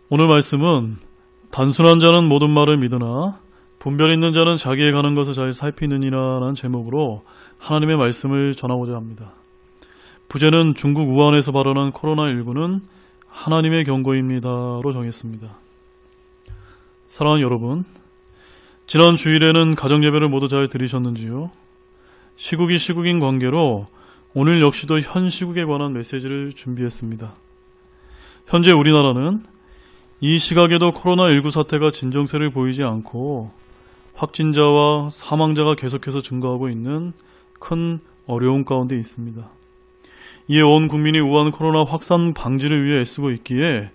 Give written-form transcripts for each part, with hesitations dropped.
오늘 말씀은 단순한 자는 모든 말을 믿으나 분별 있는 자는 자기에 가는 것을 잘 살피느니라 라는 제목으로 하나님의 말씀을 전하고자 합니다. 부제는 중국 우한에서 발원한 코로나19는 하나님의 경고입니다로 정했습니다. 사랑하는 여러분, 지난 주일에는 가정예배를 모두 잘 들으셨는지요? 시국이 시국인 관계로 오늘 역시도 현 시국에 관한 메시지를 준비했습니다. 현재 우리나라는 이 시각에도 코로나19 사태가 진정세를 보이지 않고 확진자와 사망자가 계속해서 증가하고 있는 큰 어려움 가운데 있습니다. 이에 온 국민이 우한 코로나 확산 방지를 위해 애쓰고 있기에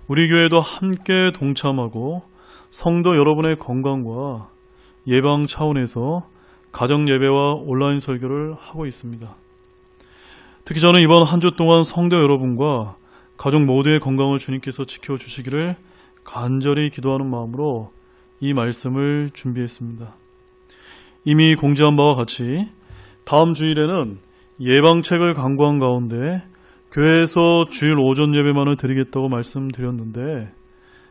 우리 교회도 함께 동참하고 성도 여러분의 건강과 예방 차원에서 가정 예배와 온라인 설교를 하고 있습니다. 특히 저는 이번 한 주 동안 성도 여러분과 가족 모두의 건강을 주님께서 지켜주시기를 간절히 기도하는 마음으로 이 말씀을 준비했습니다. 이미 공지한 바와 같이 다음 주일에는 예방책을 강구한 가운데 교회에서 주일 오전 예배만을 드리겠다고 말씀드렸는데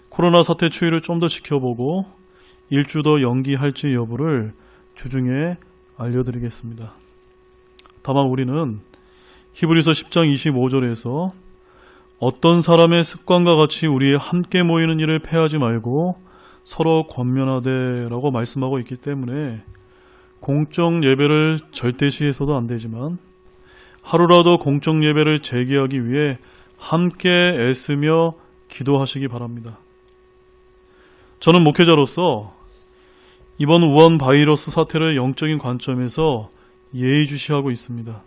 코로나 사태 추이를 좀 더 지켜보고 일주 더 연기할지 여부를 주중에 알려드리겠습니다. 다만 우리는 히브리서 10장 25절에서 어떤 사람의 습관과 같이 우리의 함께 모이는 일을 패하지 말고 서로 권면하되 라고 말씀하고 있기 때문에 공적 예배를 절대시해서도 안 되지만 하루라도 공적 예배를 재개하기 위해 함께 애쓰며 기도하시기 바랍니다. 저는 목회자로서 이번 우한 바이러스 사태를 영적인 관점에서 예의주시하고 있습니다.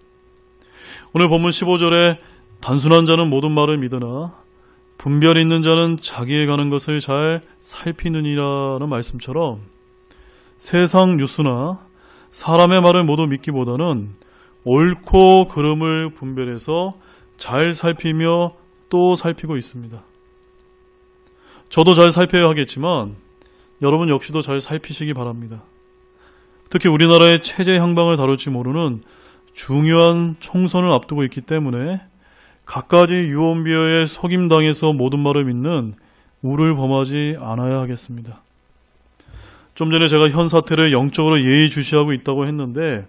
오늘 본문 15절에 단순한 자는 모든 말을 믿으나 분별 있는 자는 자기에 가는 것을 잘 살피느니라는 말씀처럼 세상 뉴스나 사람의 말을 모두 믿기보다는 옳고 그름을 분별해서 잘 살피며 또 살피고 있습니다. 저도 잘 살펴야 하겠지만 여러분 역시도 잘 살피시기 바랍니다. 특히 우리나라의 체제 향방을 다룰지 모르는 중요한 총선을 앞두고 있기 때문에 갖가지 유언비어에 속임당해서 모든 말을 믿는 우를 범하지 않아야 하겠습니다. 좀 전에 제가 현 사태를 영적으로 예의주시하고 있다고 했는데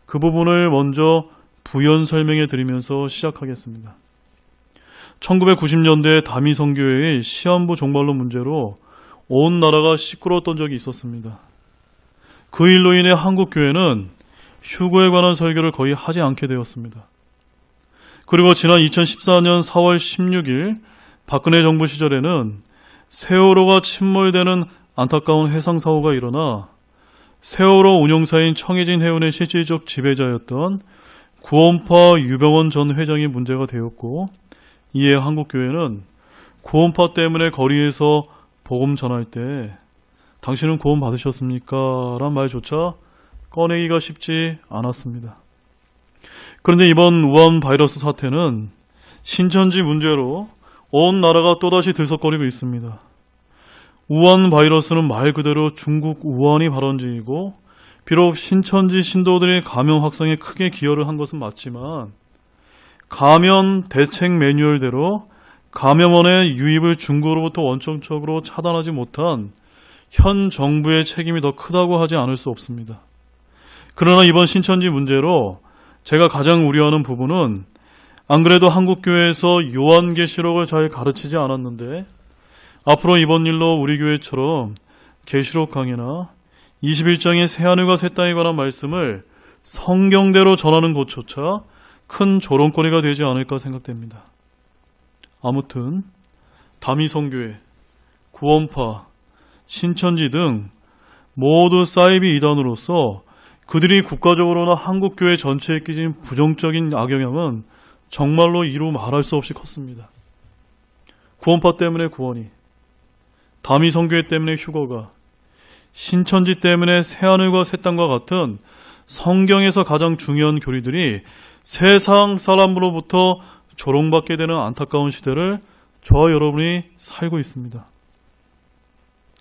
그 부분을 먼저 부연 설명해 드리면서 시작하겠습니다. 1990년대 다미성교회의 시한부 종말론 문제로 온 나라가 시끄러웠던 적이 있었습니다. 그 일로 인해 한국교회는 휴거에 관한 설교를 거의 하지 않게 되었습니다. 그리고 지난 2014년 4월 16일 박근혜 정부 시절에는 세월호가 침몰되는 안타까운 해상사고가 일어나 세월호 운용사인 청해진 해운의 실질적 지배자였던 구원파 유병원 전 회장이 문제가 되었고 이에 한국교회는 구원파 때문에 거리에서 복음 전할 때 당신은 구원 받으셨습니까? 라는 말조차 꺼내기가 쉽지 않았습니다. 그런데 이번 우한 바이러스 사태는 신천지 문제로 온 나라가 또다시 들썩거리고 있습니다. 우한 바이러스는 말 그대로 중국 우한이 발원지이고 비록 신천지 신도들의 감염 확산에 크게 기여를 한 것은 맞지만 감염 대책 매뉴얼대로 감염원의 유입을 중국으로부터 원천적으로 차단하지 못한 현 정부의 책임이 더 크다고 하지 않을 수 없습니다. 그러나 이번 신천지 문제로 제가 가장 우려하는 부분은 안 그래도 한국교회에서 요한계시록을 잘 가르치지 않았는데 앞으로 이번 일로 우리 교회처럼 계시록 강의나 21장의 새하늘과 새 땅에 관한 말씀을 성경대로 전하는 것조차 큰 조롱거리가 되지 않을까 생각됩니다. 아무튼 다미성교회, 구원파, 신천지 등 모두 사이비 이단으로서 그들이 국가적으로나 한국교회 전체에 끼친 부정적인 악영향은 정말로 이루 말할 수 없이 컸습니다. 구원파 때문에 구원이, 다미성교회 때문에 휴거가, 신천지 때문에 새하늘과 새 땅과 같은 성경에서 가장 중요한 교리들이 세상 사람으로부터 조롱받게 되는 안타까운 시대를 저와 여러분이 살고 있습니다.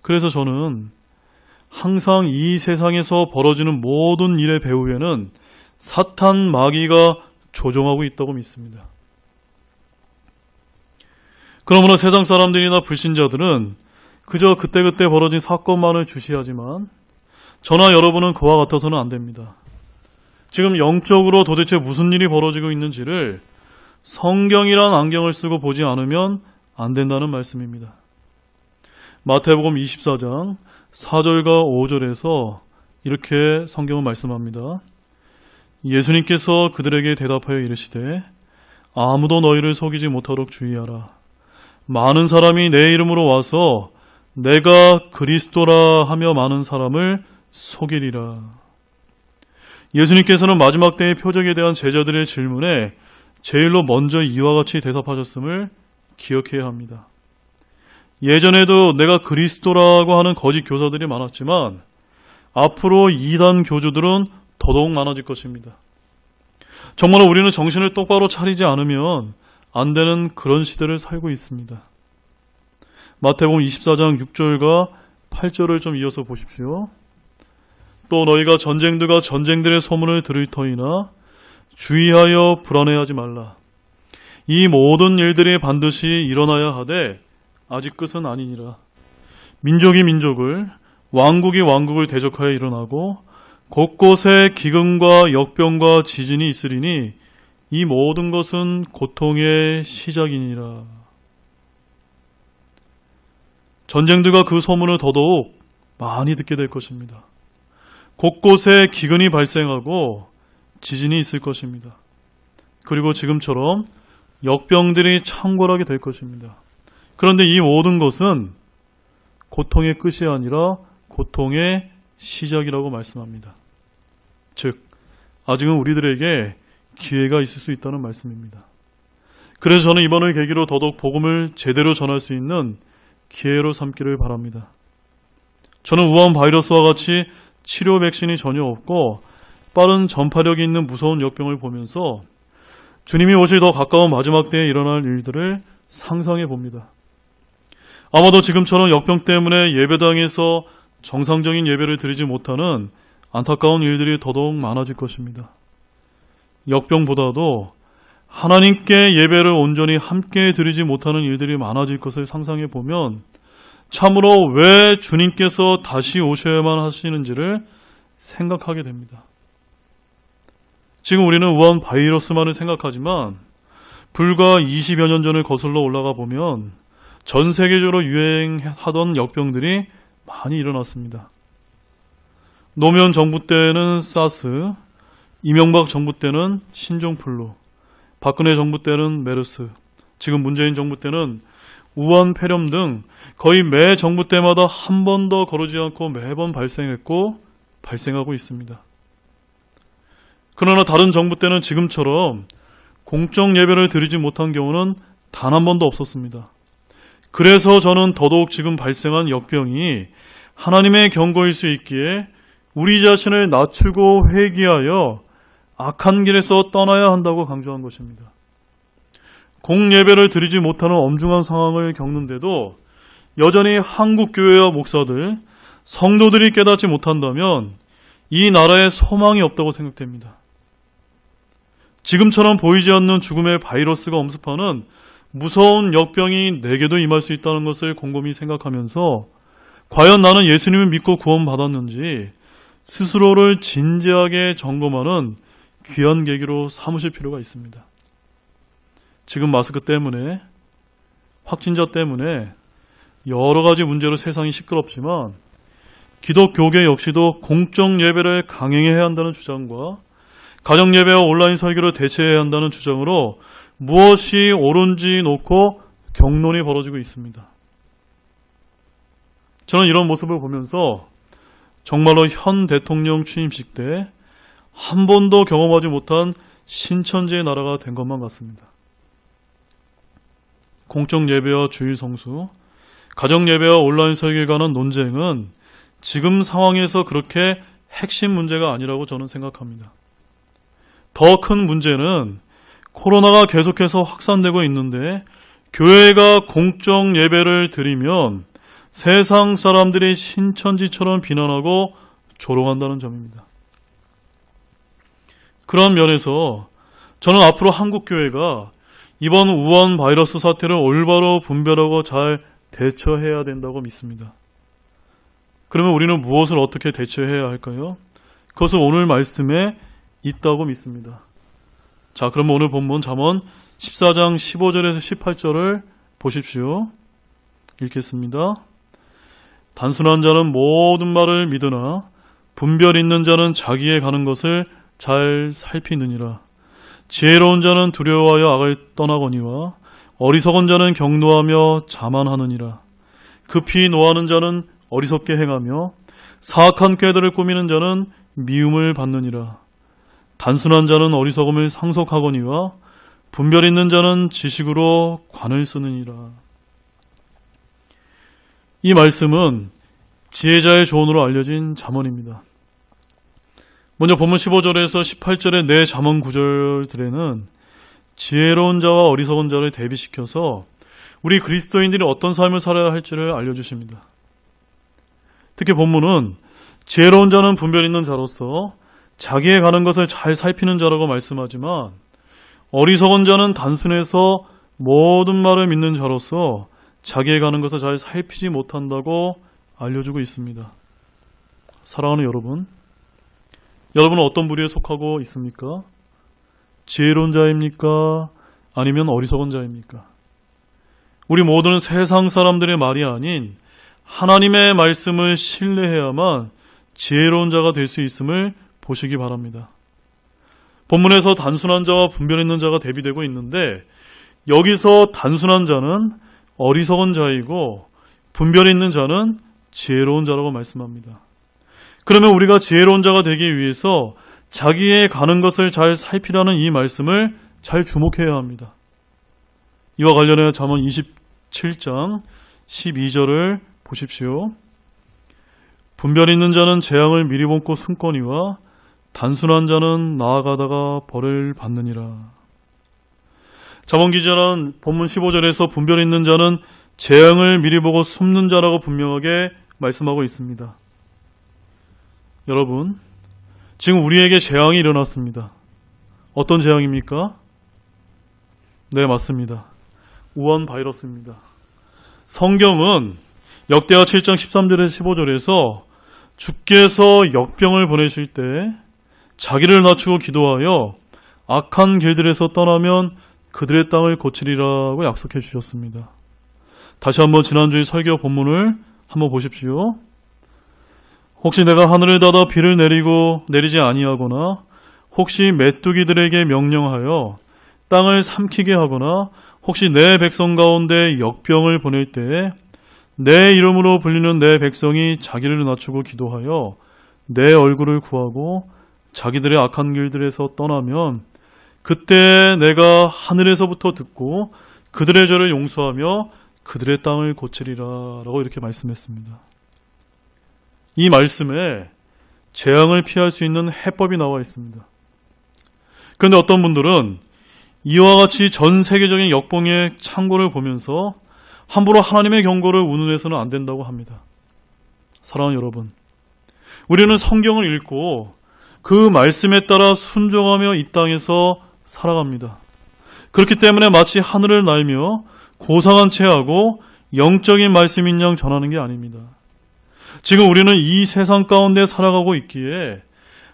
그래서 저는 항상 이 세상에서 벌어지는 모든 일의 배후에는 사탄 마귀가 조종하고 있다고 믿습니다. 그러므로 세상 사람들이나 불신자들은 그저 그때그때 벌어진 사건만을 주시하지만 저나 여러분은 그와 같아서는 안 됩니다. 지금 영적으로 도대체 무슨 일이 벌어지고 있는지를 성경이란 안경을 쓰고 보지 않으면 안 된다는 말씀입니다. 마태복음 24장 4절과 5절에서 이렇게 성경은 말씀합니다. 예수님께서 그들에게 대답하여 이르시되 아무도 너희를 속이지 못하도록 주의하라. 많은 사람이 내 이름으로 와서 내가 그리스도라 하며 많은 사람을 속이리라. 예수님께서는 마지막 때의 표적에 대한 제자들의 질문에 제일로 먼저 이와 같이 대답하셨음을 기억해야 합니다. 예전에도 내가 그리스도라고 하는 거짓 교사들이 많았지만 앞으로 이단 교주들은 더더욱 많아질 것입니다. 정말로 우리는 정신을 똑바로 차리지 않으면 안 되는 그런 시대를 살고 있습니다. 마태복음 24장 6절과 8절을 좀 이어서 보십시오. 또 너희가 전쟁들과 전쟁들의 소문을 들을 터이나 주의하여 불안해하지 말라. 이 모든 일들이 반드시 일어나야 하되 아직 끝은 아니니라. 민족이 민족을, 왕국이 왕국을 대적하여 일어나고 곳곳에 기근과 역병과 지진이 있으리니 이 모든 것은 고통의 시작이니라. 전쟁들과 그 소문을 더더욱 많이 듣게 될 것입니다. 곳곳에 기근이 발생하고 지진이 있을 것입니다. 그리고 지금처럼 역병들이 창궐하게 될 것입니다. 그런데 이 모든 것은 고통의 끝이 아니라 고통의 시작이라고 말씀합니다. 즉, 아직은 우리들에게 기회가 있을 수 있다는 말씀입니다. 그래서 저는 이번을 계기로 더더욱 복음을 제대로 전할 수 있는 기회로 삼기를 바랍니다. 저는 우한 바이러스와 같이 치료 백신이 전혀 없고 빠른 전파력이 있는 무서운 역병을 보면서 주님이 오실 더 가까운 마지막 때에 일어날 일들을 상상해 봅니다. 아마도 지금처럼 역병 때문에 예배당에서 정상적인 예배를 드리지 못하는 안타까운 일들이 더더욱 많아질 것입니다. 역병보다도 하나님께 예배를 온전히 함께 드리지 못하는 일들이 많아질 것을 상상해 보면 참으로 왜 주님께서 다시 오셔야만 하시는지를 생각하게 됩니다. 지금 우리는 우한 바이러스만을 생각하지만 불과 20여 년 전을 거슬러 올라가 보면 전 세계적으로 유행하던 역병들이 많이 일어났습니다. 노무현 정부 때는 사스, 이명박 정부 때는 신종플루, 박근혜 정부 때는 메르스, 지금 문재인 정부 때는 우한 폐렴 등 거의 매 정부 때마다 한 번도 거르지 않고 매번 발생했고 발생하고 있습니다. 그러나 다른 정부 때는 지금처럼 공적 예배를 드리지 못한 경우는 단 한 번도 없었습니다. 그래서 저는 더더욱 지금 발생한 역병이 하나님의 경고일 수 있기에 우리 자신을 낮추고 회개하여 악한 길에서 떠나야 한다고 강조한 것입니다. 공예배를 드리지 못하는 엄중한 상황을 겪는데도 여전히 한국 교회와 목사들, 성도들이 깨닫지 못한다면 이 나라에 소망이 없다고 생각됩니다. 지금처럼 보이지 않는 죽음의 바이러스가 엄습하는 무서운 역병이 내게도 임할 수 있다는 것을 곰곰이 생각하면서 과연 나는 예수님을 믿고 구원받았는지 스스로를 진지하게 점검하는 귀한 계기로 삼으실 필요가 있습니다. 지금 마스크 때문에, 확진자 때문에 여러 가지 문제로 세상이 시끄럽지만 기독교계 역시도 공적 예배를 강행해야 한다는 주장과 가정 예배와 온라인 설교를 대체해야 한다는 주장으로 무엇이 옳은지 놓고 격론이 벌어지고 있습니다. 저는 이런 모습을 보면서 정말로 현 대통령 취임식 때 한 번도 경험하지 못한 신천지의 나라가 된 것만 같습니다. 공적 예배와 주일 성수, 가정 예배와 온라인 설교에 관한 논쟁은 지금 상황에서 그렇게 핵심 문제가 아니라고 저는 생각합니다. 더 큰 문제는 코로나가 계속해서 확산되고 있는데 교회가 공적 예배를 드리면 세상 사람들이 신천지처럼 비난하고 조롱한다는 점입니다. 그런 면에서 저는 앞으로 한국교회가 이번 우한 바이러스 사태를 올바로 분별하고 잘 대처해야 된다고 믿습니다. 그러면 우리는 무엇을 어떻게 대처해야 할까요? 그것은 오늘 말씀에 있다고 믿습니다. 자, 그럼 오늘 본문 잠언 14장 15절에서 18절을 보십시오. 읽겠습니다. 단순한 자는 모든 말을 믿으나 분별 있는 자는 자기의 가는 것을 잘 살피느니라. 지혜로운 자는 두려워하여 악을 떠나거니와 어리석은 자는 경노하며 자만하느니라. 급히 노하는 자는 어리석게 행하며 사악한 꾀들을 꾸미는 자는 미움을 받느니라. 단순한 자는 어리석음을 상속하거니와 분별 있는 자는 지식으로 관을 쓰느니라. 이 말씀은 지혜자의 조언으로 알려진 잠언입니다. 먼저 본문 15절에서 18절의 네 잠언 구절들에는 지혜로운 자와 어리석은 자를 대비시켜서 우리 그리스도인들이 어떤 삶을 살아야 할지를 알려주십니다. 특히 본문은 지혜로운 자는 분별 있는 자로서 자기의 가는 것을 잘 살피는 자라고 말씀하지만 어리석은 자는 단순해서 모든 말을 믿는 자로서 자기의 가는 것을 잘 살피지 못한다고 알려주고 있습니다. 사랑하는 여러분, 여러분은 어떤 부류에 속하고 있습니까? 지혜로운 자입니까? 아니면 어리석은 자입니까? 우리 모두는 세상 사람들의 말이 아닌 하나님의 말씀을 신뢰해야만 지혜로운 자가 될 수 있음을 보시기 바랍니다. 본문에서 단순한 자와 분별 있는 자가 대비되고 있는데 여기서 단순한 자는 어리석은 자이고 분별 있는 자는 지혜로운 자라고 말씀합니다. 그러면 우리가 지혜로운 자가 되기 위해서 자기의 가는 것을 잘 살피라는 이 말씀을 잘 주목해야 합니다. 이와 관련해 잠언 27장 12절을 보십시오. 분별 있는 자는 재앙을 미리 본고 숨거니와 단순한 자는 나아가다가 벌을 받느니라. 잠언 기자는 본문 15절에서 분별 있는 자는 재앙을 미리 보고 숨는 자라고 분명하게 말씀하고 있습니다. 여러분, 지금 우리에게 재앙이 일어났습니다. 어떤 재앙입니까? 네, 맞습니다. 우한 바이러스입니다. 성경은 역대하 7장 13절에서 15절에서 주께서 역병을 보내실 때 자기를 낮추고 기도하여 악한 길들에서 떠나면 그들의 땅을 고치리라고 약속해 주셨습니다. 다시 한번 지난주의 설교 본문을 한번 보십시오. 혹시 내가 하늘을 닫아 비를 내리지 아니하거나 혹시 메뚜기들에게 명령하여 땅을 삼키게 하거나 혹시 내 백성 가운데 역병을 보낼 때에 내 이름으로 불리는 내 백성이 자기를 낮추고 기도하여 내 얼굴을 구하고 자기들의 악한 길들에서 떠나면 그때 내가 하늘에서부터 듣고 그들의 죄를 용서하며 그들의 땅을 고치리라 라고 이렇게 말씀했습니다. 이 말씀에 재앙을 피할 수 있는 해법이 나와 있습니다. 그런데 어떤 분들은 이와 같이 전 세계적인 역병의 창고를 보면서 함부로 하나님의 경고를 운운해서는 안 된다고 합니다. 사랑하는 여러분, 우리는 성경을 읽고 그 말씀에 따라 순종하며 이 땅에서 살아갑니다. 그렇기 때문에 마치 하늘을 날며 고상한 체하고 영적인 말씀인 양 전하는 게 아닙니다. 지금 우리는 이 세상 가운데 살아가고 있기에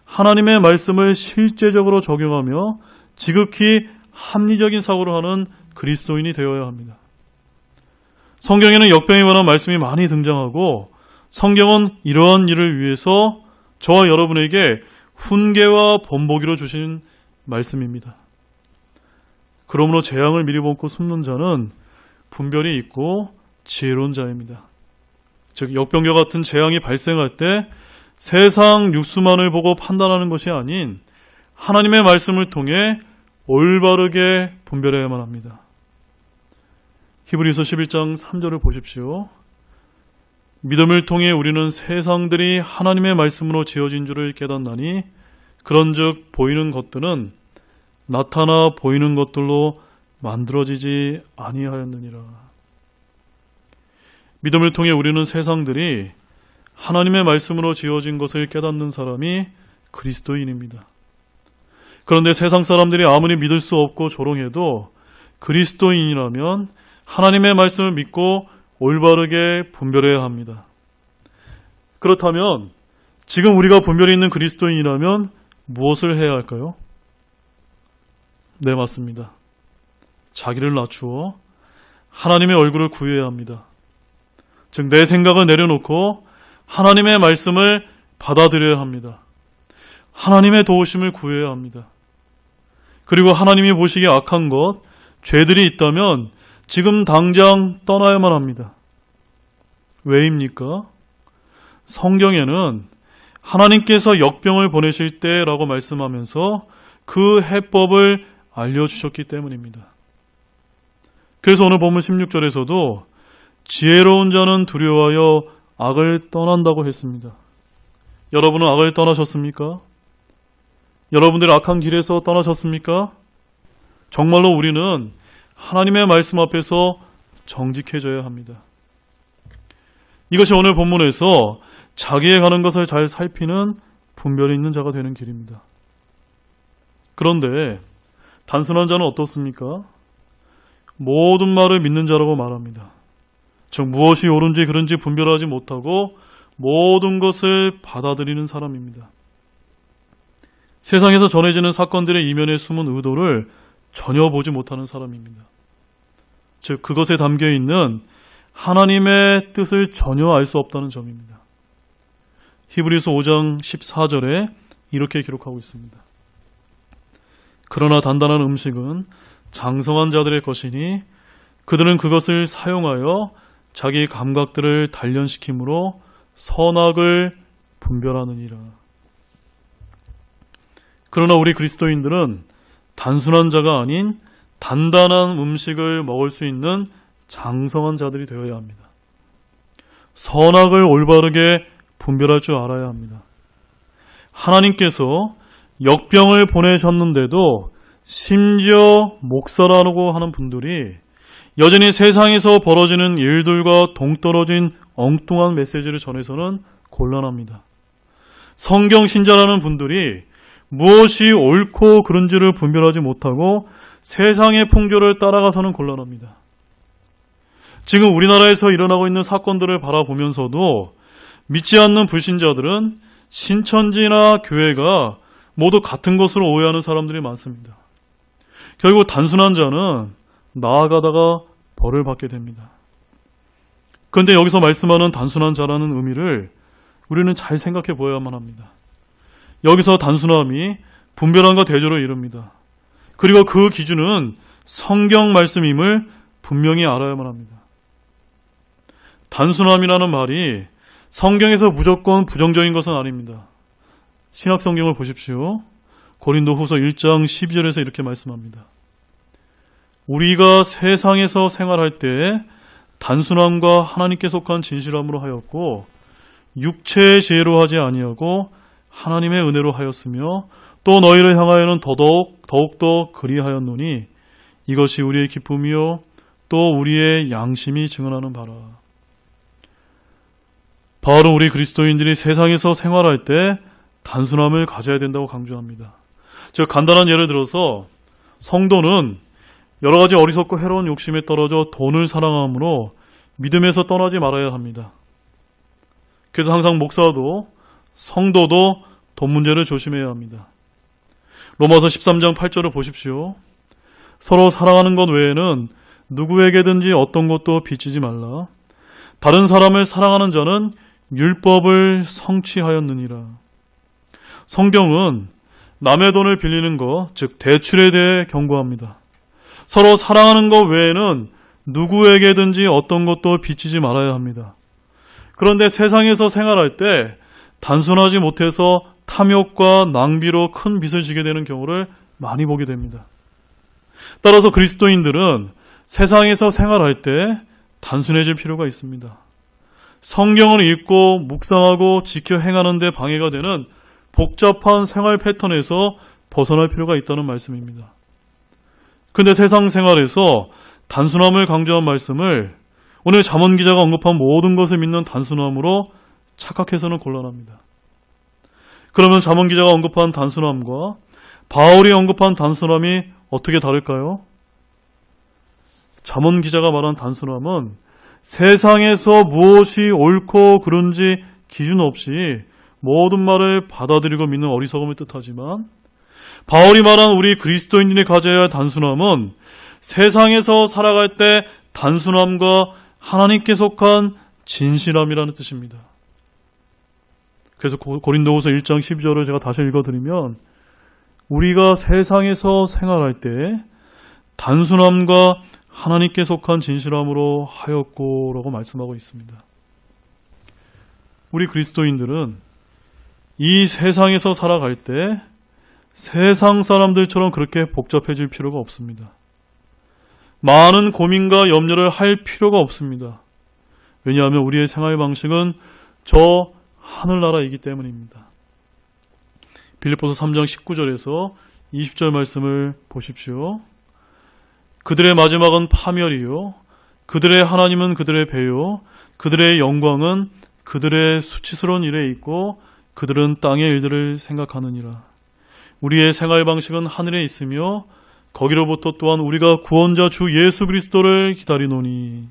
하나님의 말씀을 실제적으로 적용하며 지극히 합리적인 사고를 하는 그리스도인이 되어야 합니다. 성경에는 역병에 관한 말씀이 많이 등장하고 성경은 이러한 일을 위해서 저와 여러분에게 훈계와 본보기로 주신 말씀입니다. 그러므로 재앙을 미리 본고 숨는 자는 분별이 있고 지혜로운 자입니다. 즉 역병과 같은 재앙이 발생할 때 세상 육수만을 보고 판단하는 것이 아닌 하나님의 말씀을 통해 올바르게 분별해야만 합니다. 히브리서 11장 3절을 보십시오. 믿음을 통해 우리는 세상들이 하나님의 말씀으로 지어진 줄을 깨닫나니 그런즉 보이는 것들은 나타나 보이는 것들로 만들어지지 아니하였느니라. 믿음을 통해 우리는 세상들이 하나님의 말씀으로 지어진 것을 깨닫는 사람이 그리스도인입니다. 그런데 세상 사람들이 아무리 믿을 수 없고 조롱해도 그리스도인이라면 하나님의 말씀을 믿고 올바르게 분별해야 합니다. 그렇다면 지금 우리가 분별이 있는 그리스도인이라면 무엇을 해야 할까요? 네, 맞습니다. 자기를 낮추어 하나님의 얼굴을 구해야 합니다. 즉, 내 생각을 내려놓고 하나님의 말씀을 받아들여야 합니다. 하나님의 도우심을 구해야 합니다. 그리고 하나님이 보시기에 악한 것, 죄들이 있다면 지금 당장 떠나야만 합니다. 왜입니까? 성경에는 하나님께서 역병을 보내실 때라고 말씀하면서 그 해법을 알려주셨기 때문입니다. 그래서 오늘 본문 16절에서도 지혜로운 자는 두려워하여 악을 떠난다고 했습니다. 여러분은 악을 떠나셨습니까? 여러분들 악한 길에서 떠나셨습니까? 정말로 우리는 하나님의 말씀 앞에서 정직해져야 합니다. 이것이 오늘 본문에서 자기의 가는 것을 잘 살피는 분별이 있는 자가 되는 길입니다. 그런데 단순한 자는 어떻습니까? 모든 말을 믿는 자라고 말합니다. 즉 무엇이 옳은지 그른지 분별하지 못하고 모든 것을 받아들이는 사람입니다. 세상에서 전해지는 사건들의 이면에 숨은 의도를 전혀 보지 못하는 사람입니다. 즉 그것에 담겨있는 하나님의 뜻을 전혀 알 수 없다는 점입니다. 히브리서 5장 14절에 이렇게 기록하고 있습니다. 그러나 단단한 음식은 장성한 자들의 것이니 그들은 그것을 사용하여 자기 감각들을 단련시킴으로 선악을 분별하느니라. 그러나 우리 그리스도인들은 단순한 자가 아닌 단단한 음식을 먹을 수 있는 장성한 자들이 되어야 합니다. 선악을 올바르게 분별할 줄 알아야 합니다. 하나님께서 역병을 보내셨는데도 심지어 목사라고 하는 분들이 여전히 세상에서 벌어지는 일들과 동떨어진 엉뚱한 메시지를 전해서는 곤란합니다. 성경 신자라는 분들이 무엇이 옳고 그른지를 분별하지 못하고 세상의 풍조를 따라가서는 곤란합니다. 지금 우리나라에서 일어나고 있는 사건들을 바라보면서도 믿지 않는 불신자들은 신천지나 교회가 모두 같은 것으로 오해하는 사람들이 많습니다. 결국 단순한 자는 나아가다가 벌을 받게 됩니다. 그런데 여기서 말씀하는 단순한 자라는 의미를 우리는 잘 생각해 보아야만 합니다. 여기서 단순함이 분별함과 대조를 이룹니다. 그리고 그 기준은 성경 말씀임을 분명히 알아야만 합니다. 단순함이라는 말이 성경에서 무조건 부정적인 것은 아닙니다. 신약 성경을 보십시오. 고린도 후서 1장 12절에서 이렇게 말씀합니다. 우리가 세상에서 생활할 때 단순함과 하나님께 속한 진실함으로 하였고 육체의 지혜로 하지 아니하고 하나님의 은혜로 하였으며 또 너희를 향하여는 더욱더 그리하였노니 이것이 우리의 기쁨이요 또 우리의 양심이 증언하는 바라. 바울은 우리 그리스도인들이 세상에서 생활할 때 단순함을 가져야 된다고 강조합니다. 즉 간단한 예를 들어서 성도는 여러 가지 어리석고 해로운 욕심에 떨어져 돈을 사랑함으로 믿음에서 떠나지 말아야 합니다. 그래서 항상 목사도 성도도 돈 문제를 조심해야 합니다. 로마서 13장 8절을 보십시오. 서로 사랑하는 것 외에는 누구에게든지 어떤 것도 빚지지 말라. 다른 사람을 사랑하는 자는 율법을 성취하였느니라. 성경은 남의 돈을 빌리는 것, 즉 대출에 대해 경고합니다. 서로 사랑하는 것 외에는 누구에게든지 어떤 것도 빚지지 말아야 합니다. 그런데 세상에서 생활할 때 단순하지 못해서 탐욕과 낭비로 큰 빚을 지게 되는 경우를 많이 보게 됩니다. 따라서 그리스도인들은 세상에서 생활할 때 단순해질 필요가 있습니다. 성경을 읽고 묵상하고 지켜 행하는 데 방해가 되는 복잡한 생활 패턴에서 벗어날 필요가 있다는 말씀입니다. 그런데 세상 생활에서 단순함을 강조한 말씀을 오늘 잠언 기자가 언급한 모든 것을 믿는 단순함으로 착각해서는 곤란합니다. 그러면 잠언 기자가 언급한 단순함과 바울이 언급한 단순함이 어떻게 다를까요? 잠언 기자가 말한 단순함은 세상에서 무엇이 옳고 그른지 기준 없이 모든 말을 받아들이고 믿는 어리석음을 뜻하지만, 바울이 말한 우리 그리스도인들이 가져야 할 단순함은 세상에서 살아갈 때 단순함과 하나님께 속한 진실함이라는 뜻입니다. 그래서 고린도후서 1장 12절을 제가 다시 읽어드리면, 우리가 세상에서 생활할 때 단순함과 하나님께 속한 진실함으로 하였고라고 말씀하고 있습니다. 우리 그리스도인들은 이 세상에서 살아갈 때 세상 사람들처럼 그렇게 복잡해질 필요가 없습니다. 많은 고민과 염려를 할 필요가 없습니다. 왜냐하면 우리의 생활 방식은 저 하늘나라이기 때문입니다. 빌립보서 3장 19절에서 20절 말씀을 보십시오. 그들의 마지막은 파멸이요, 그들의 하나님은 그들의 배요, 그들의 영광은 그들의 수치스러운 일에 있고 그들은 땅의 일들을 생각하느니라. 우리의 생활 방식은 하늘에 있으며 거기로부터 또한 우리가 구원자 주 예수 그리스도를 기다리노니,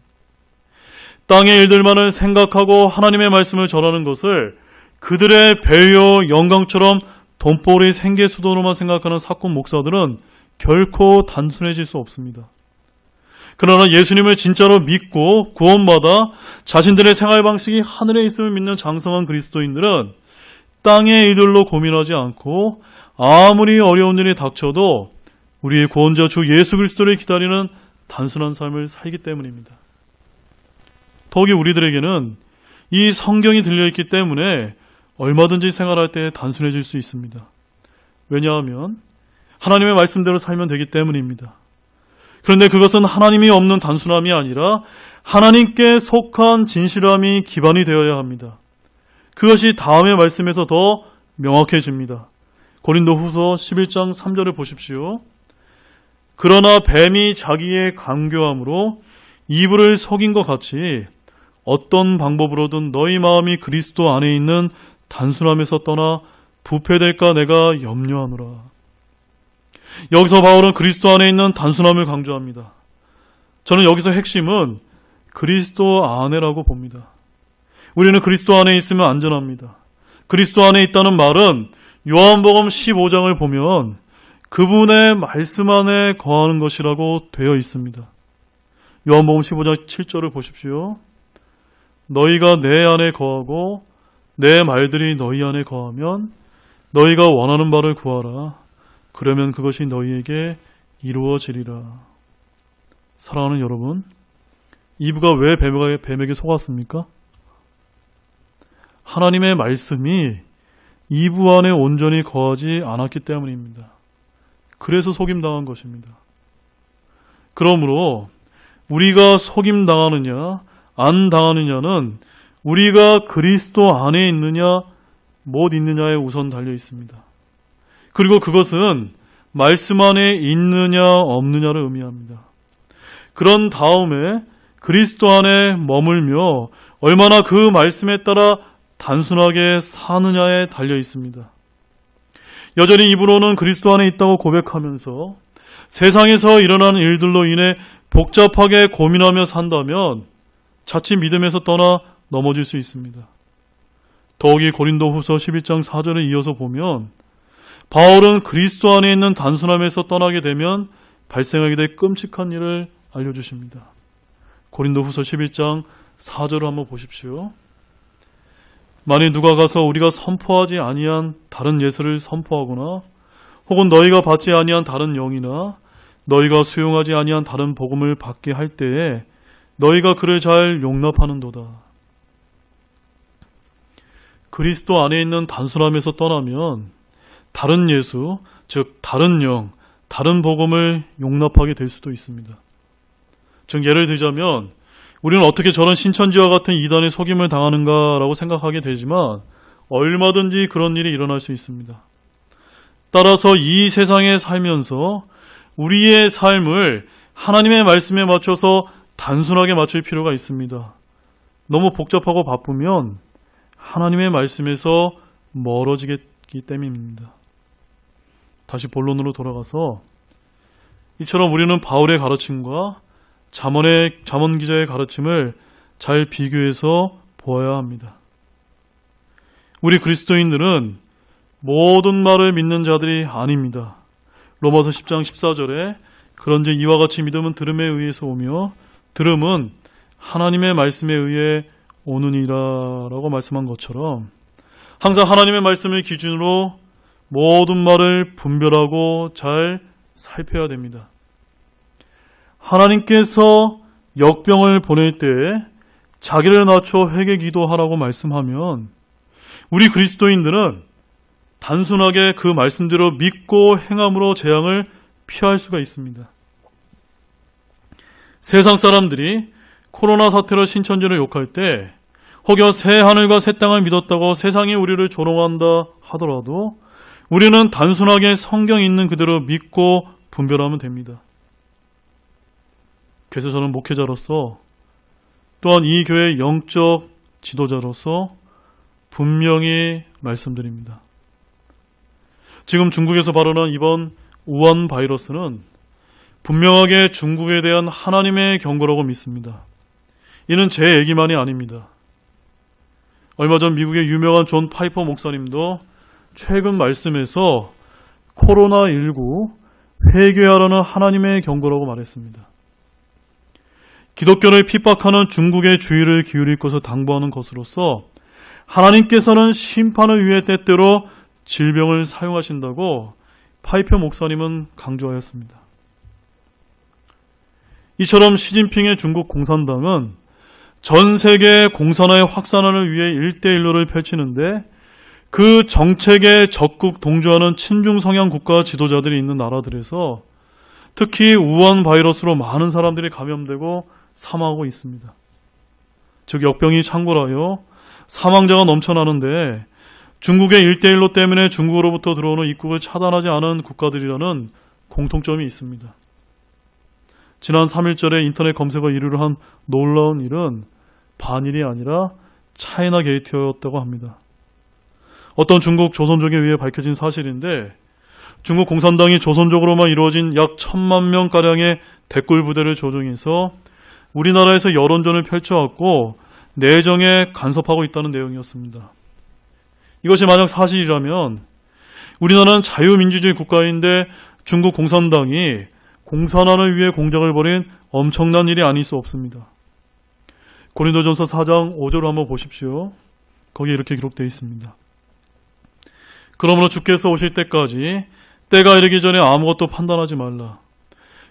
땅의 일들만을 생각하고 하나님의 말씀을 전하는 것을 그들의 배요 영광처럼 돈벌이 생계수단으로만 생각하는 사건 목사들은 결코 단순해질 수 없습니다. 그러나 예수님을 진짜로 믿고 구원받아 자신들의 생활 방식이 하늘에 있음을 믿는 장성한 그리스도인들은 땅의 일들로 고민하지 않고 아무리 어려운 일이 닥쳐도 우리의 구원자 주 예수 그리스도를 기다리는 단순한 삶을 살기 때문입니다. 더욱이 우리들에게는 이 성경이 들려있기 때문에 얼마든지 생활할 때 단순해질 수 있습니다. 왜냐하면 하나님의 말씀대로 살면 되기 때문입니다. 그런데 그것은 하나님이 없는 단순함이 아니라 하나님께 속한 진실함이 기반이 되어야 합니다. 그것이 다음의 말씀에서 더 명확해집니다. 고린도후서 11장 3절을 보십시오. 그러나 뱀이 자기의 간교함으로 이브를 속인 것 같이 어떤 방법으로든 너희 마음이 그리스도 안에 있는 단순함에서 떠나 부패될까 내가 염려하노라. 여기서 바울은 그리스도 안에 있는 단순함을 강조합니다. 저는 여기서 핵심은 그리스도 안에라고 봅니다. 우리는 그리스도 안에 있으면 안전합니다. 그리스도 안에 있다는 말은 요한복음 15장을 보면 그분의 말씀 안에 거하는 것이라고 되어 있습니다. 요한복음 15장 7절을 보십시오. 너희가 내 안에 거하고 내 말들이 너희 안에 거하면 너희가 원하는 바를 구하라. 그러면 그것이 너희에게 이루어지리라. 사랑하는 여러분, 이브가 왜 뱀에게 속았습니까? 하나님의 말씀이 이브 안에 온전히 거하지 않았기 때문입니다. 그래서 속임당한 것입니다. 그러므로 우리가 속임당하느냐 안 당하느냐는 우리가 그리스도 안에 있느냐 못 있느냐에 우선 달려 있습니다. 그리고 그것은 말씀 안에 있느냐 없느냐를 의미합니다. 그런 다음에 그리스도 안에 머물며 얼마나 그 말씀에 따라 단순하게 사느냐에 달려 있습니다. 여전히 입으로는 그리스도 안에 있다고 고백하면서 세상에서 일어나는 일들로 인해 복잡하게 고민하며 산다면 자칫 믿음에서 떠나 넘어질 수 있습니다. 더욱이 고린도후서 11장 4절에 이어서 보면 바울은 그리스도 안에 있는 단순함에서 떠나게 되면 발생하게 될 끔찍한 일을 알려주십니다. 고린도후서 11장 4절을 한번 보십시오. 만일 누가 가서 우리가 선포하지 아니한 다른 예수를 선포하거나 혹은 너희가 받지 아니한 다른 영이나 너희가 수용하지 아니한 다른 복음을 받게 할 때에 너희가 그를 잘 용납하는도다. 그리스도 안에 있는 단순함에서 떠나면 다른 예수, 즉 다른 영, 다른 복음을 용납하게 될 수도 있습니다. 즉 예를 들자면 우리는 어떻게 저런 신천지와 같은 이단의 속임을 당하는가라고 생각하게 되지만 얼마든지 그런 일이 일어날 수 있습니다. 따라서 이 세상에 살면서 우리의 삶을 하나님의 말씀에 맞춰서 단순하게 맞출 필요가 있습니다. 너무 복잡하고 바쁘면 하나님의 말씀에서 멀어지기 때문입니다. 다시 본론으로 돌아가서 이처럼 우리는 바울의 가르침과 잠언 기자의 가르침을 잘 비교해서 보아야 합니다. 우리 그리스도인들은 모든 말을 믿는 자들이 아닙니다. 로마서 10장 14절에 그런즉 이와 같이 믿음은 들음에 의해서 오며 들음은 하나님의 말씀에 의해 오느니라라고 말씀한 것처럼 항상 하나님의 말씀을 기준으로 모든 말을 분별하고 잘 살펴야 됩니다. 하나님께서 역병을 보낼 때에 자기를 낮춰 회개 기도하라고 말씀하면 우리 그리스도인들은 단순하게 그 말씀대로 믿고 행함으로 재앙을 피할 수가 있습니다. 세상 사람들이 코로나 사태로 신천지를 욕할 때 혹여 새 하늘과 새 땅을 믿었다고 세상이 우리를 조롱한다 하더라도 우리는 단순하게 성경에 있는 그대로 믿고 분별하면 됩니다. 그래서 저는 목회자로서 또한 이 교회의 영적 지도자로서 분명히 말씀드립니다. 지금 중국에서 발원한 이번 우한 바이러스는 분명하게 중국에 대한 하나님의 경고라고 믿습니다. 이는 제 얘기만이 아닙니다. 얼마 전 미국의 유명한 존 파이퍼 목사님도 최근 말씀에서 코로나19 회개하라는 하나님의 경고라고 말했습니다. 기독교를 핍박하는 중국의 주의를 기울일 것을 당부하는 것으로서 하나님께서는 심판을 위해 때때로 질병을 사용하신다고 파이퍼 목사님은 강조하였습니다. 이처럼 시진핑의 중국 공산당은 전 세계 공산화의 확산을 위해 1대1로를 펼치는데 그 정책에 적극 동조하는 친중 성향 국가 지도자들이 있는 나라들에서 특히 우한 바이러스로 많은 사람들이 감염되고 사망하고 있습니다. 즉 역병이 창궐하여 사망자가 넘쳐나는데 중국의 1대1로 때문에 중국으로부터 들어오는 입국을 차단하지 않은 국가들이라는 공통점이 있습니다. 지난 3일절에 인터넷 검색어 1위를 한 놀라운 일은 반일이 아니라 차이나 게이트였다고 합니다. 어떤 중국 조선족에 의해 밝혀진 사실인데 중국 공산당이 조선족으로만 이루어진 약 1,000만 명가량의 댓글 부대를 조종해서 우리나라에서 여론전을 펼쳐왔고 내정에 간섭하고 있다는 내용이었습니다. 이것이 만약 사실이라면 우리나라는 자유민주주의 국가인데 중국 공산당이 공산화를 위해 공작을 벌인 엄청난 일이 아닐 수 없습니다. 고린도전서 4장 5절을 한번 보십시오. 거기에 이렇게 기록되어 있습니다. 그러므로 주께서 오실 때까지 때가 이르기 전에 아무것도 판단하지 말라.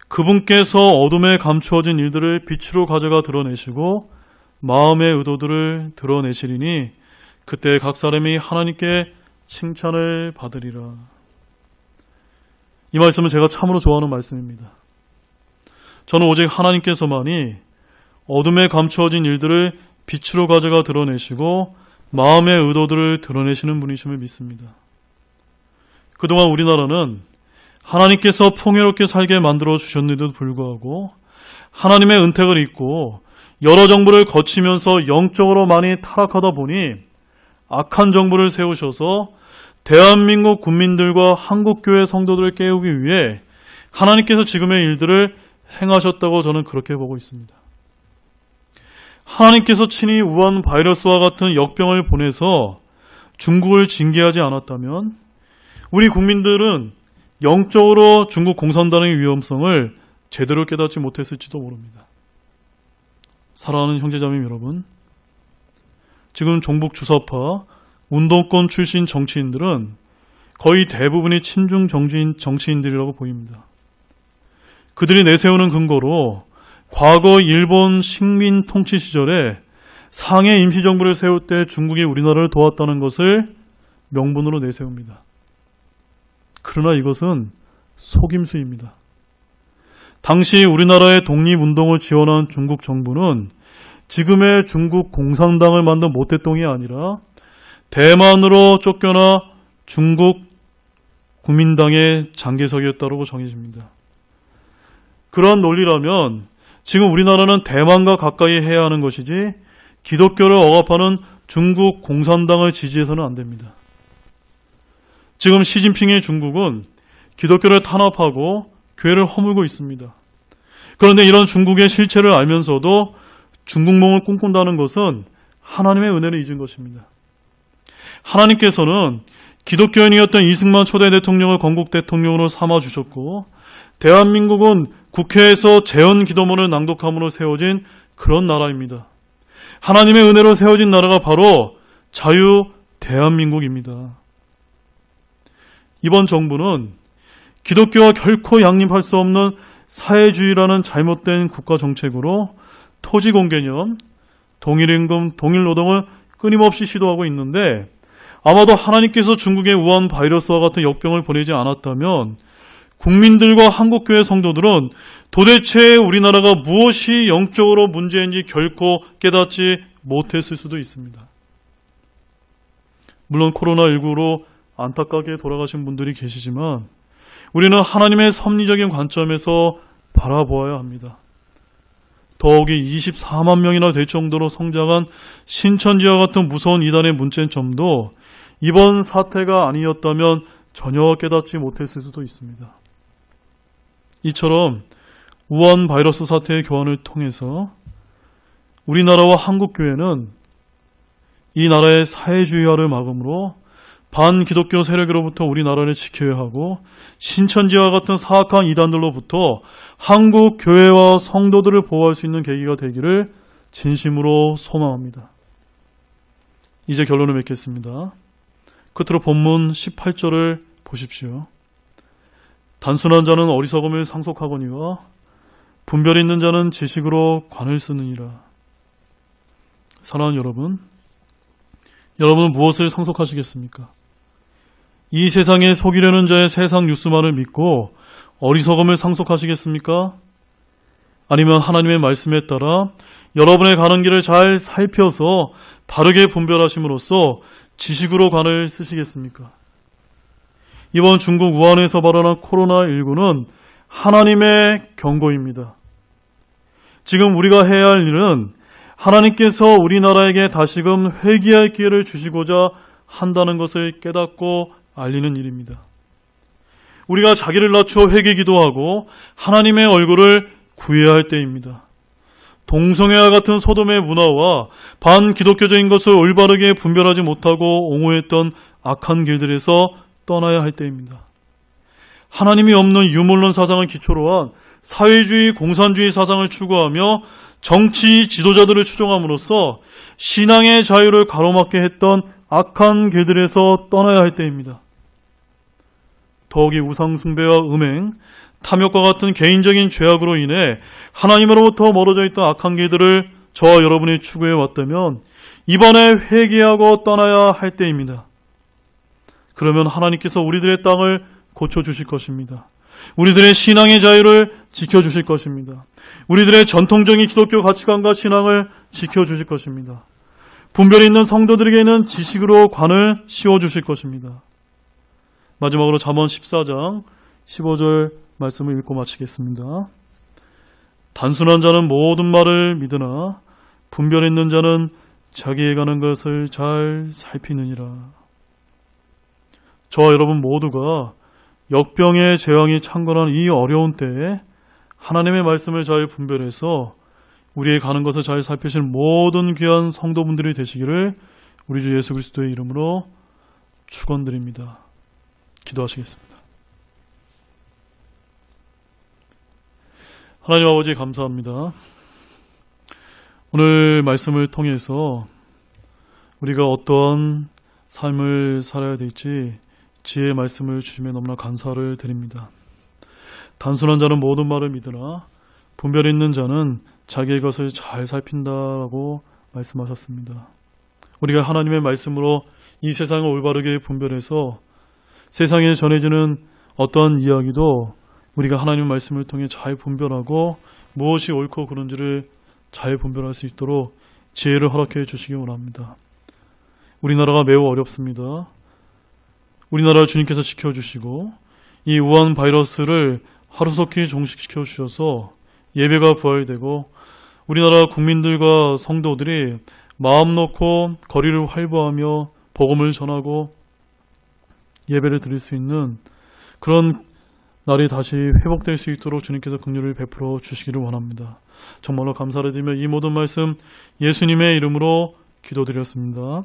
그분께서 어둠에 감추어진 일들을 빛으로 가져가 드러내시고 마음의 의도들을 드러내시리니 그때 각 사람이 하나님께 칭찬을 받으리라. 이 말씀은 제가 참으로 좋아하는 말씀입니다. 저는 오직 하나님께서만이 어둠에 감추어진 일들을 빛으로 가져가 드러내시고 마음의 의도들을 드러내시는 분이심을 믿습니다. 그동안 우리나라는 하나님께서 풍요롭게 살게 만들어 주셨는데도 불구하고 하나님의 은택을 잊고 여러 정부를 거치면서 영적으로 많이 타락하다 보니 악한 정부를 세우셔서 대한민국 국민들과 한국교회 성도들을 깨우기 위해 하나님께서 지금의 일들을 행하셨다고 저는 그렇게 보고 있습니다. 하나님께서 친히 우한 바이러스와 같은 역병을 보내서 중국을 징계하지 않았다면 우리 국민들은 영적으로 중국 공산당의 위험성을 제대로 깨닫지 못했을지도 모릅니다. 사랑하는 형제자매 여러분, 지금 종북 주사파 운동권 출신 정치인들은 거의 대부분이 친중 정치인들이라고 보입니다. 그들이 내세우는 근거로 과거 일본 식민 통치 시절에 상해 임시정부를 세울 때 중국이 우리나라를 도왔다는 것을 명분으로 내세웁니다. 그러나 이것은 속임수입니다. 당시 우리나라의 독립운동을 지원한 중국 정부는 지금의 중국 공산당을 만든 모태똥이 아니라 대만으로 쫓겨나 중국 국민당의 장개석이었다고 정해집니다. 그러한 논리라면 지금 우리나라는 대만과 가까이 해야 하는 것이지 기독교를 억압하는 중국 공산당을 지지해서는 안 됩니다. 지금 시진핑의 중국은 기독교를 탄압하고 교회를 허물고 있습니다. 그런데 이런 중국의 실체를 알면서도 중국몽을 꿈꾼다는 것은 하나님의 은혜를 잊은 것입니다. 하나님께서는 기독교인이었던 이승만 초대 대통령을 건국 대통령으로 삼아주셨고, 대한민국은 국회에서 재헌 기도문을 낭독함으로 세워진 그런 나라입니다. 하나님의 은혜로 세워진 나라가 바로 자유 대한민국입니다. 이번 정부는 기독교와 결코 양립할 수 없는 사회주의라는 잘못된 국가 정책으로 토지 공개념, 동일임금, 동일노동을 끊임없이 시도하고 있는데, 아마도 하나님께서 중국의 우한 바이러스와 같은 역병을 보내지 않았다면 국민들과 한국교회 성도들은 도대체 우리나라가 무엇이 영적으로 문제인지 결코 깨닫지 못했을 수도 있습니다. 물론 코로나19로 안타깝게 돌아가신 분들이 계시지만 우리는 하나님의 섭리적인 관점에서 바라보아야 합니다. 더욱이 24만 명이나 될 정도로 성장한 신천지와 같은 무서운 이단의 문제점도 이번 사태가 아니었다면 전혀 깨닫지 못했을 수도 있습니다. 이처럼 우한 바이러스 사태의 교환을 통해서 우리나라와 한국교회는 이 나라의 사회주의화를 막음으로 반기독교 세력으로부터 우리나라를 지켜야 하고, 신천지와 같은 사악한 이단들로부터 한국 교회와 성도들을 보호할 수 있는 계기가 되기를 진심으로 소망합니다. 이제 결론을 맺겠습니다. 끝으로 본문 18절을 보십시오. 단순한 자는 어리석음을 상속하거니와 분별 있는 자는 지식으로 관을 쓰느니라. 사랑하는 여러분, 여러분은 무엇을 상속하시겠습니까? 이 세상에 속이려는 자의 세상 뉴스만을 믿고 어리석음을 상속하시겠습니까? 아니면 하나님의 말씀에 따라 여러분의 가는 길을 잘 살펴서 바르게 분별하심으로써 지식으로 관을 쓰시겠습니까? 이번 중국 우한에서 발현한 코로나19는 하나님의 경고입니다. 지금 우리가 해야 할 일은 하나님께서 우리나라에게 다시금 회개할 기회를 주시고자 한다는 것을 깨닫고 알리는 일입니다. 우리가 자기를 낮춰 회개 기도하고 하나님의 얼굴을 구해야 할 때입니다. 동성애와 같은 소돔의 문화와 반기독교적인 것을 올바르게 분별하지 못하고 옹호했던 악한 길들에서 떠나야 할 때입니다. 하나님이 없는 유물론 사상을 기초로 한 사회주의, 공산주의 사상을 추구하며 정치 지도자들을 추종함으로써 신앙의 자유를 가로막게 했던 악한 길들에서 떠나야 할 때입니다. 더욱이 우상숭배와 음행, 탐욕과 같은 개인적인 죄악으로 인해 하나님으로부터 멀어져 있던 악한 길들을 저와 여러분이 추구해 왔다면 이번에 회개하고 떠나야 할 때입니다. 그러면 하나님께서 우리들의 땅을 고쳐주실 것입니다. 우리들의 신앙의 자유를 지켜주실 것입니다. 우리들의 전통적인 기독교 가치관과 신앙을 지켜주실 것입니다. 분별이 있는 성도들에게는 지식으로 관을 씌워주실 것입니다. 마지막으로 잠언 14장 15절 말씀을 읽고 마치겠습니다. 단순한 자는 모든 말을 믿으나 분별 있는 자는 자기에 가는 것을 잘 살피느니라. 저와 여러분 모두가 역병의 재앙이 창궐한 이 어려운 때에 하나님의 말씀을 잘 분별해서 우리의 가는 것을 잘 살피실 모든 귀한 성도분들이 되시기를 우리 주 예수 그리스도의 이름으로 축원드립니다. 기도하시겠습니다. 하나님 아버지 감사합니다. 오늘 말씀을 통해서 우리가 어떠한 삶을 살아야 될지 지혜의 말씀을 주시며 너무나 감사를 드립니다. 단순한 자는 모든 말을 믿으나 분별 있는 자는 자기의 것을 잘 살핀다라고 말씀하셨습니다. 우리가 하나님의 말씀으로 이 세상을 올바르게 분별해서 세상에 전해지는 어떤 이야기도 우리가 하나님의 말씀을 통해 잘 분별하고 무엇이 옳고 그른지를 잘 분별할 수 있도록 지혜를 허락해 주시기 원합니다. 우리나라가 매우 어렵습니다. 우리나라를 주님께서 지켜주시고 이 우한 바이러스를 하루속히 종식시켜 주셔서 예배가 부활되고 우리나라 국민들과 성도들이 마음 놓고 거리를 활보하며 복음을 전하고 예배를 드릴 수 있는 그런 날이 다시 회복될 수 있도록 주님께서 긍휼을 베풀어 주시기를 원합니다. 정말로 감사를 드리며 이 모든 말씀 예수님의 이름으로 기도드렸습니다.